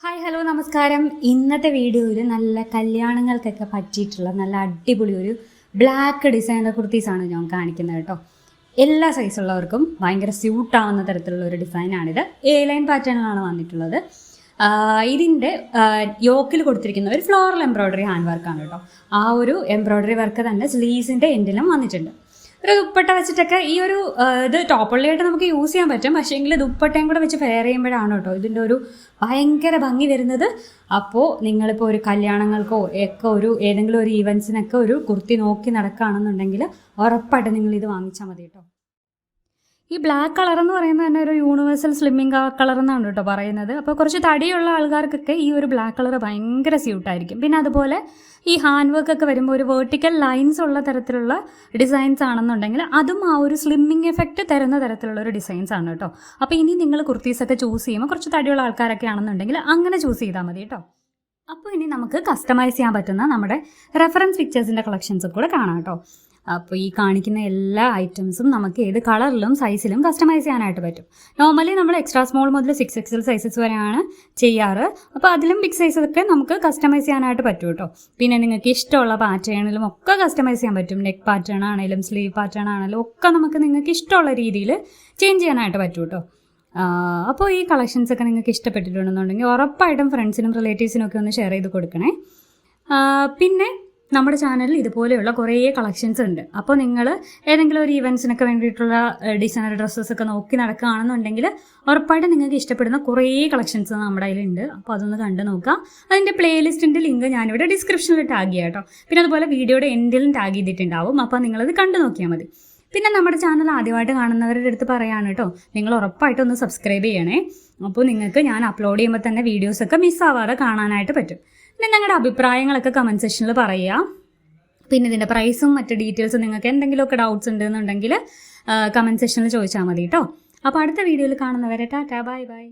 Hi hello നമസ്കാരം. ഇന്നത്തെ വീഡിയോയിൽ നല്ല കല്യാണങ്ങൾക്കൊക്കെ പറ്റിയിട്ടുള്ള നല്ല അടിപൊളി ഒരു ബ്ലാക്ക് ഡിസൈനർ കുർത്തീസാണ് ഞാൻ കാണിക്കുന്നത് കേട്ടോ. എല്ലാ സൈസുള്ളവർക്കും ഭയങ്കര സ്യൂട്ടാവുന്ന തരത്തിലുള്ള ഒരു ഡിസൈനാണിത്. എ ലൈൻ പാറ്റേണിലാണ് വന്നിട്ടുള്ളത്. ഇതിൻ്റെ യോക്കിൽ കൊടുത്തിരിക്കുന്ന ഒരു ഫ്ലോറൽ എംബ്രോയ്ഡറി ഹാൻഡ് വർക്കാണ് കേട്ടോ. ആ ഒരു എംബ്രോയ്ഡറി വർക്ക് തന്നെ സ്ലീവ്സിൻ്റെ എൻഡിലും വന്നിട്ടുണ്ട്. ഒരു ദുപ്പട്ട വെച്ചിട്ടൊക്കെ ഈ ഒരു ഇത് ടോപ്പുള്ളിയായിട്ട് നമുക്ക് യൂസ് ചെയ്യാൻ പറ്റും. പക്ഷേ എങ്കിൽ ദുപ്പട്ടയും കൂടെ വെച്ച് ഫെയർ ചെയ്യുമ്പോഴാണ് കേട്ടോ ഇതിൻ്റെ ഒരു ഭയങ്കര ഭംഗി വരുന്നത്. അപ്പോൾ നിങ്ങളിപ്പോൾ ഒരു കല്യാണങ്ങൾക്കോ ഒക്കെ ഒരു ഏതെങ്കിലും ഒരു ഈവൻസിനൊക്കെ ഒരു കുർത്തി നോക്കി നടക്കുകയാണെന്നുണ്ടെങ്കിൽ ഉറപ്പായിട്ട് നിങ്ങളിത് വാങ്ങിച്ചാൽ മതി കേട്ടോ. ഈ ബ്ലാക്ക് കളർ എന്ന് പറയുന്നത് തന്നെ ഒരു യൂണിവേഴ്സൽ സ്ലിമ്മിങ് കളർ എന്നാണ് കേട്ടോ പറയുന്നത്. അപ്പോൾ കുറച്ച് തടിയുള്ള ആൾക്കാർക്കൊക്കെ ഈ ഒരു ബ്ലാക്ക് കളർ ഭയങ്കര സ്യൂട്ടായിരിക്കും. പിന്നെ അതുപോലെ ഈ ഹാൻഡ് വർക്ക് ഒക്കെ വരുമ്പോൾ ഒരു വേർട്ടിക്കൽ ലൈൻസ് ഉള്ള തരത്തിലുള്ള ഡിസൈൻസ് ആണെന്നുണ്ടെങ്കിൽ അതും ആ ഒരു സ്ലിമ്മിങ് എഫക്റ്റ് തരുന്ന തരത്തിലുള്ള ഒരു ഡിസൈൻസ് ആണ് കേട്ടോ. അപ്പോൾ ഇനി നിങ്ങൾ കുർത്തീസൊക്കെ ചൂസ് ചെയ്യുമ്പോൾ കുറച്ച് തടിയുള്ള ആൾക്കാരൊക്കെ ആണെന്നുണ്ടെങ്കിൽ അങ്ങനെ ചൂസ് ചെയ്താൽ മതി കേട്ടോ. അപ്പോൾ ഇനി നമുക്ക് കസ്റ്റമൈസ് ചെയ്യാൻ പറ്റുന്ന നമ്മുടെ റെഫറൻസ് പിക്ചേഴ്സിൻ്റെ കളക്ഷൻസ് കൂടെ കാണാം കേട്ടോ. അപ്പോൾ ഈ കാണിക്കുന്ന എല്ലാ ഐറ്റംസും നമുക്ക് ഏത് കളറിലും സൈസിലും കസ്റ്റമൈസ് ചെയ്യാനായിട്ട് പറ്റും. നോർമലി നമ്മൾ എക്സ്ട്രാ സ്മോൾ മുതൽ 6XL സൈസസ് വരെയാണ് ചെയ്യാറ്. അപ്പോൾ അതിലും ബിഗ് സൈസൊക്കെ നമുക്ക് കസ്റ്റമൈസ് ചെയ്യാനായിട്ട് പറ്റും കേട്ടോ. പിന്നെ നിങ്ങൾക്ക് ഇഷ്ടമുള്ള പാറ്റേണിലും ഒക്കെ കസ്റ്റമൈസ് ചെയ്യാൻ പറ്റും. നെക്ക് പാറ്റേൺ ആണെങ്കിലും സ്ലീവ് പാറ്റേൺ ആണെങ്കിലും ഒക്കെ നമുക്ക് നിങ്ങൾക്ക് ഇഷ്ടമുള്ള രീതിയിൽ ചേഞ്ച് ചെയ്യാനായിട്ട് പറ്റും കേട്ടോ. അപ്പോൾ ഈ കളക്ഷൻസൊക്കെ നിങ്ങൾക്ക് ഇഷ്ടപ്പെട്ടിട്ടുണ്ടെന്നുണ്ടെങ്കിൽ ഉറപ്പായിട്ടും ഫ്രണ്ട്സിനും റിലേറ്റീവ്സിനും ഒക്കെ ഒന്ന് ഷെയർ ചെയ്ത് കൊടുക്കണേ. പിന്നെ നമ്മുടെ ചാനലിൽ ഇതുപോലെയുള്ള കുറേ കളക്ഷൻസ് ഉണ്ട്. അപ്പോൾ നിങ്ങൾ ഏതെങ്കിലും ഒരു ഈവൻസിനൊക്കെ വേണ്ടിയിട്ടുള്ള ഡിസൈനർ ഡ്രസ്സസൊക്കെ നോക്കി നടക്കുകയാണെന്നുണ്ടെങ്കിൽ ഉറപ്പായിട്ടും നിങ്ങൾക്ക് ഇഷ്ടപ്പെടുന്ന കുറേ കളക്ഷൻസ് നമ്മുടെ കയ്യിലുണ്ട്. അപ്പോൾ അതൊന്ന് കണ്ടു നോക്കാം. അതിൻ്റെ പ്ലേലിസ്റ്റിൻ്റെ ലിങ്ക് ഞാനിവിടെ ഡിസ്ക്രിപ്ഷനിൽ ടാഗ് ചെയ്യാം കേട്ടോ. പിന്നെ അതുപോലെ വീഡിയോയുടെ എൻഡിലും ടാഗ് ചെയ്തിട്ടുണ്ടാവും. അപ്പോൾ നിങ്ങളത് കണ്ടു നോക്കിയാൽ മതി. പിന്നെ നമ്മുടെ ചാനൽ ആദ്യമായിട്ട് കാണുന്നവരുടെ അടുത്ത് പറയാണ് കേട്ടോ, നിങ്ങൾ ഉറപ്പായിട്ടൊന്ന് സബ്സ്ക്രൈബ് ചെയ്യണേ. അപ്പോൾ നിങ്ങൾക്ക് ഞാൻ അപ്ലോഡ് ചെയ്യുമ്പോൾ തന്നെ വീഡിയോസൊക്കെ മിസ്സാവാതെ കാണാനായിട്ട് പറ്റും. പിന്നെ നിങ്ങളുടെ അഭിപ്രായങ്ങളൊക്കെ കമൻറ്റ് സെക്ഷനിൽ പറയുക. പിന്നെ ഇതിൻ്റെ പ്രൈസും മറ്റ് ഡീറ്റെയിൽസും നിങ്ങൾക്ക് എന്തെങ്കിലുമൊക്കെ ഡൗട്ട്സ് ഉണ്ടെന്നുണ്ടെങ്കിൽ കമൻറ്റ് സെക്ഷനിൽ ചോദിച്ചാൽ മതി കേട്ടോ. അപ്പോൾ അടുത്ത വീഡിയോയിൽ കാണുന്നവരെ ടാറ്റാ ബൈ ബൈ.